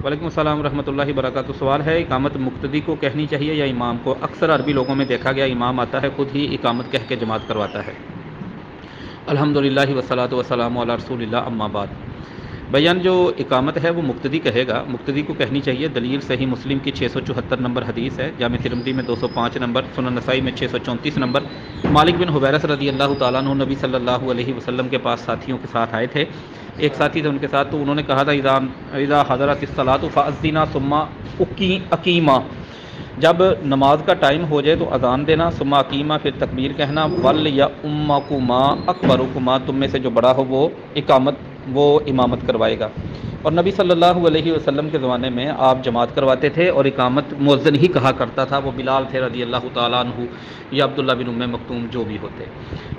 وعلیکم السلام ورحمۃ اللہ وبرکاتہ۔ سوال ہے اقامت مقتدی کو کہنی چاہیے یا امام کو؟ اکثر عربی لوگوں میں دیکھا گیا امام آتا ہے خود ہی اقامت کہہ کے جماعت کرواتا ہے۔ الحمدللہ والصلاۃ والسلام علی رسول اللہ، اما بعد۔ بیان جو اقامت ہے وہ مقتدی کہے گا، مقتدی کو کہنی چاہیے۔ دلیل صحیح مسلم کی 674 نمبر حدیث ہے، جامع ترمذی میں 205 نمبر، سنن نسائی میں 634 نمبر۔ مالک بن حویرث رضی اللہ تعالیٰ عنہ نبی صلی اللہ علیہ وسلم کے پاس ساتھیوں کے ساتھ آئے تھے، ایک ساتھی تھے ان کے ساتھ، تو انہوں نے کہا تھا اذا حضرت الصلاۃ فاذنا ثم اقیما، جب نماز کا ٹائم ہو جائے تو اذان دینا، ثم اقیما، پھر تکبیر کہنا، ول یا امکما اکبرکما، تم میں سے جو بڑا ہو وہ امامت کروائے گا۔ اور نبی صلی اللہ علیہ وسلم کے زمانے میں آپ جماعت کرواتے تھے اور اقامت مؤذن ہی کہا کرتا تھا، وہ بلال تھے رضی اللہ تعالیٰ عنہ یا عبداللہ بن ام مکتوم جو بھی ہوتے۔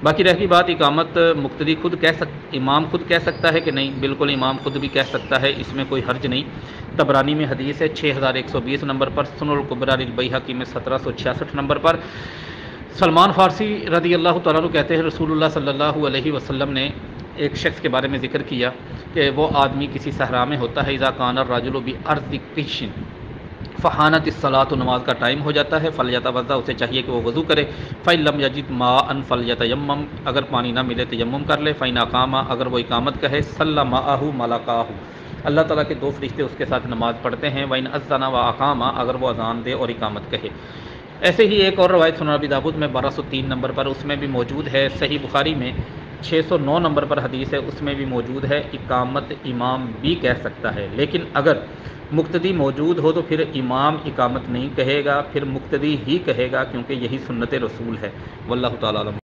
باقی رہ گئی بات اقامت مقتدی امام خود کہہ سکتا ہے کہ نہیں؟ بالکل امام خود بھی کہہ سکتا ہے، اس میں کوئی حرج نہیں۔ طبرانی میں حدیث ہے 6120 نمبر پر، سنن الکبریٰ للبیہقی میں 1766 نمبر پر۔ سلمان فارسی رضی اللہ تعالیٰ عنہ کہتے ہیں رسول اللہ صلی اللہ علیہ وسلم نے ایک شخص کے بارے میں ذکر کیا کہ وہ آدمی کسی صحرا میں ہوتا ہے، اذا کان الرجل بارض قش فحانت الصلاۃ، نماز کا ٹائم ہو جاتا ہے، فلیتوضا، اسے چاہیے کہ وہ وضو کرے، فإن لم یجد ماء فلیتیمم، اگر پانی نہ ملے تیمم کر لے، فإن اقام، اگر وہ اقامت کہے، صلی معہ ملکاہ، اللہ تعالیٰ کے دو فرشتے اس کے ساتھ نماز پڑھتے ہیں، وإن اذن واقام، اگر وہ اذان دے اور اقامت کہے۔ ایسے ہی ایک اور روایت سنن ابی داؤد میں 1203 نمبر پر، اس میں بھی موجود ہے، صحیح بخاری میں 609 نمبر پر حدیث ہے، اس میں بھی موجود ہے اقامت امام بھی کہہ سکتا ہے، لیکن اگر مقتدی موجود ہو تو پھر امام اقامت نہیں کہے گا، پھر مقتدی ہی کہے گا، کیونکہ یہی سنت رسول ہے۔ واللہ تعالیٰ عالم۔